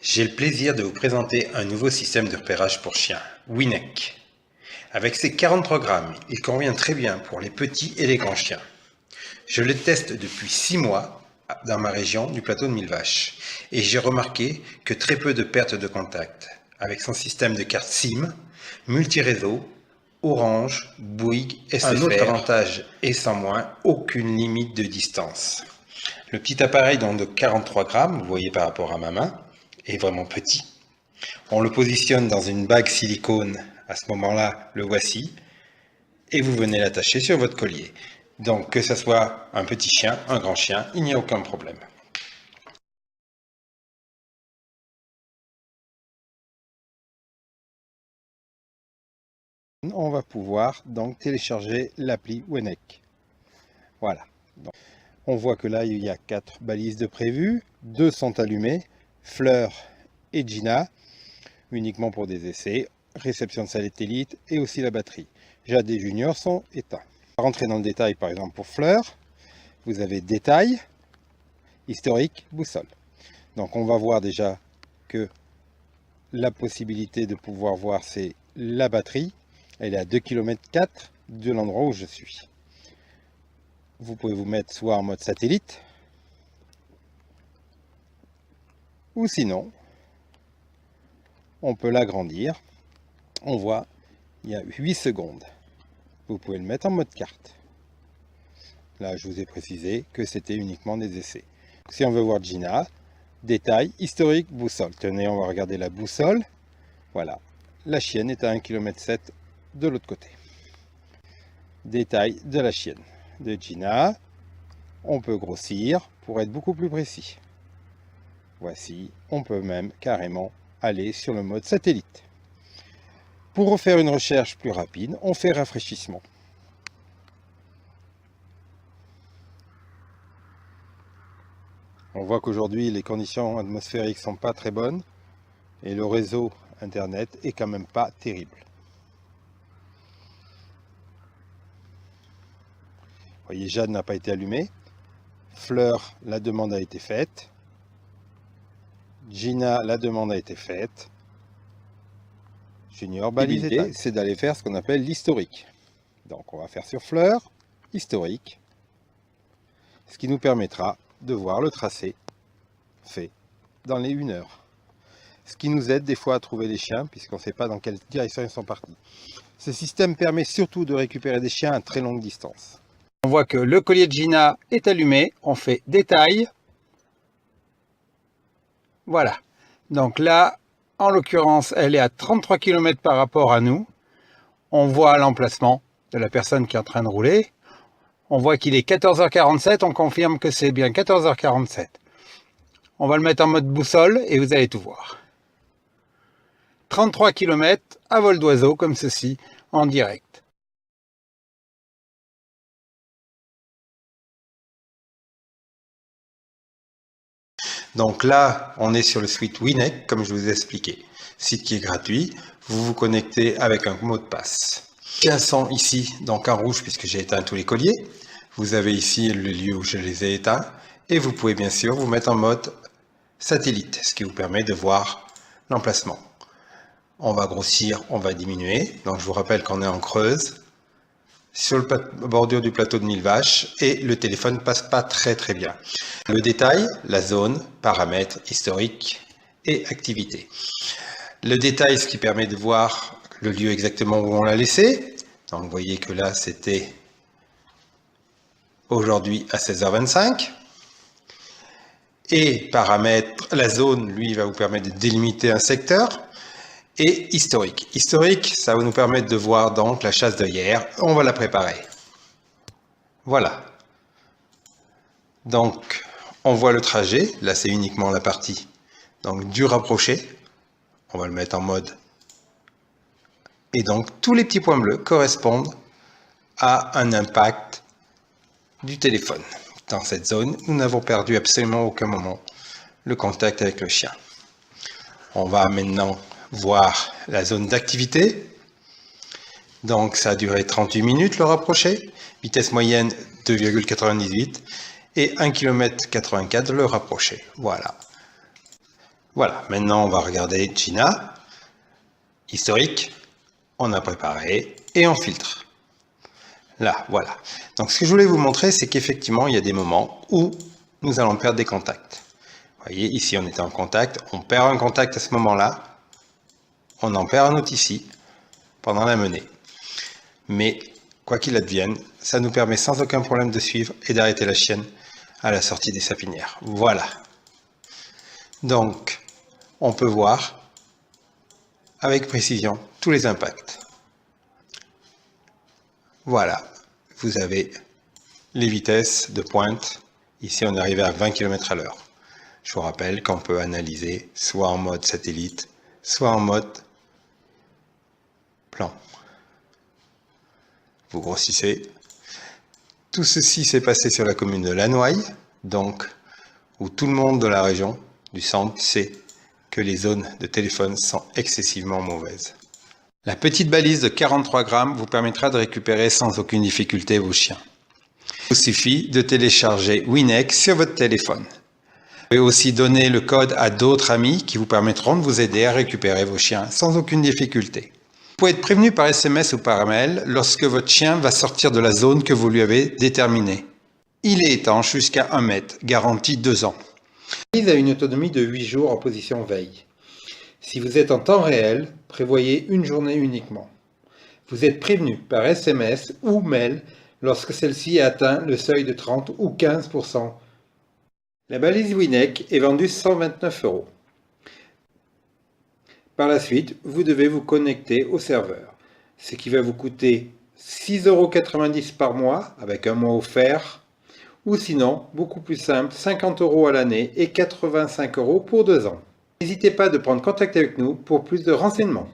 J'ai le plaisir de vous présenter un nouveau système de repérage pour chiens, Winek. Avec ses 40 programmes, il convient très bien pour les petits et les grands chiens. Je le teste depuis 6 mois dans ma région du plateau de Millevaches et j'ai remarqué que très peu de pertes de contact. Avec son système de carte SIM, multi-réseau, Orange, Bouygues, SFR. Un autre avantage est sans moins aucune limite de distance. Le petit appareil de 43 grammes, vous voyez par rapport à ma main, est vraiment petit. On le positionne dans une bague silicone, à ce moment-là, le voici, et vous venez l'attacher sur votre collier. Donc que ce soit un petit chien, un grand chien, il n'y a aucun problème. On va pouvoir donc télécharger l'appli Winek. Voilà. Donc, on voit que là, il y a 4 balises de prévues, 2 sont allumées, Fleur et Gina, uniquement pour des essais, réception de satellite et aussi la batterie. Jade et Junior sont éteints. On va rentrer dans le détail, par exemple pour Fleur, vous avez détail, historique, boussole. Donc on va voir déjà que la possibilité de pouvoir voir, c'est la batterie. Elle est à 2,4 km de l'endroit où je suis. Vous pouvez vous mettre soit en mode satellite, ou sinon, on peut l'agrandir. On voit, il y a 8 secondes. Vous pouvez le mettre en mode carte. Là, je vous ai précisé que c'était uniquement des essais. Si on veut voir Gina, détail, historique, boussole. Tenez, on va regarder la boussole. Voilà, la chienne est à 1,7 km de l'autre côté. Détail de la chienne de Gina. On peut grossir pour être beaucoup plus précis. Voici, on peut même carrément aller sur le mode satellite. Pour refaire une recherche plus rapide, on fait rafraîchissement. On voit qu'aujourd'hui, les conditions atmosphériques sont pas très bonnes et le réseau Internet est quand même pas terrible. Vous voyez, Jade n'a pas été allumée. Fleur, la demande a été faite. Gina, la demande a été faite. Junior, l'idée, c'est d'aller faire ce qu'on appelle l'historique. Donc on va faire sur Fleur, historique, ce qui nous permettra de voir le tracé fait dans les 1 heure. Ce qui nous aide des fois à trouver les chiens, puisqu'on ne sait pas dans quelle direction ils sont partis. Ce système permet surtout de récupérer des chiens à très longue distance. On voit que le collier de Gina est allumé, on fait détail. Voilà. Donc là, en l'occurrence, elle est à 33 km par rapport à nous. On voit l'emplacement de la personne qui est en train de rouler. On voit qu'il est 14h47, on confirme que c'est bien 14h47. On va le mettre en mode boussole et vous allez tout voir. 33 km à vol d'oiseau comme ceci, en direct. Donc là, on est sur le site Winek, comme je vous ai expliqué. Site qui est gratuit. Vous vous connectez avec un mot de passe. Les chiens sont ici, donc en rouge, puisque j'ai éteint tous les colliers. Vous avez ici le lieu où je les ai éteints. Et vous pouvez bien sûr vous mettre en mode satellite, ce qui vous permet de voir l'emplacement. On va grossir, on va diminuer. Donc je vous rappelle qu'on est en Creuse, sur la bordure du plateau de Millevaches, et le téléphone ne passe pas très bien. Le détail, la zone, paramètres, historique et activité. Le détail, ce qui permet de voir le lieu exactement où on l'a laissé. Donc vous voyez que là c'était aujourd'hui à 16h25. Et paramètres, la zone, lui, va vous permettre de délimiter un secteur. Et historique. Historique, ça va nous permettre de voir donc la chasse de hier. On va la préparer. Voilà. Donc, on voit le trajet. Là, c'est uniquement la partie donc du rapproché. On va le mettre en mode. Et donc, tous les petits points bleus correspondent à un impact du téléphone. Dans cette zone, nous n'avons perdu absolument aucun moment le contact avec le chien. On va maintenant voir la zone d'activité. Donc ça a duré 38 minutes le rapproché, vitesse moyenne 2,98 et 1,84 km le rapproché. Voilà. Voilà, maintenant on va regarder Gina. Historique, on a préparé et on filtre. Là, voilà. Donc ce que je voulais vous montrer, c'est qu'effectivement, il y a des moments où nous allons perdre des contacts. Vous voyez, ici on était en contact, on perd un contact à ce moment-là, on en perd un autre ici, pendant la menée. Mais quoi qu'il advienne, ça nous permet sans aucun problème de suivre et d'arrêter la chienne à la sortie des sapinières. Voilà. Donc, on peut voir avec précision tous les impacts. Voilà, vous avez les vitesses de pointe. Ici, on est arrivé à 20 km/h. Je vous rappelle qu'on peut analyser soit en mode satellite, soit en mode plan. Vous grossissez. Tout ceci s'est passé sur la commune de Lannoy, donc où tout le monde de la région du centre sait que les zones de téléphone sont excessivement mauvaises. La petite balise de 43 grammes vous permettra de récupérer sans aucune difficulté vos chiens. Il vous suffit de télécharger Winek sur votre téléphone. Vous pouvez aussi donner le code à d'autres amis qui vous permettront de vous aider à récupérer vos chiens sans aucune difficulté. Vous pouvez être prévenu par SMS ou par mail lorsque votre chien va sortir de la zone que vous lui avez déterminée. Il est étanche jusqu'à 1 mètre, garantie 2 ans. La balise a une autonomie de 8 jours en position veille. Si vous êtes en temps réel, prévoyez une journée uniquement. Vous êtes prévenu par SMS ou mail lorsque celle-ci atteint le seuil de 30 ou 15%. La balise Winek est vendue 129 €. Par la suite, vous devez vous connecter au serveur, ce qui va vous coûter 6,90 € par mois avec un mois offert, ou sinon, beaucoup plus simple, 50 € à l'année et 85 € pour 2 ans. N'hésitez pas à prendre contact avec nous pour plus de renseignements.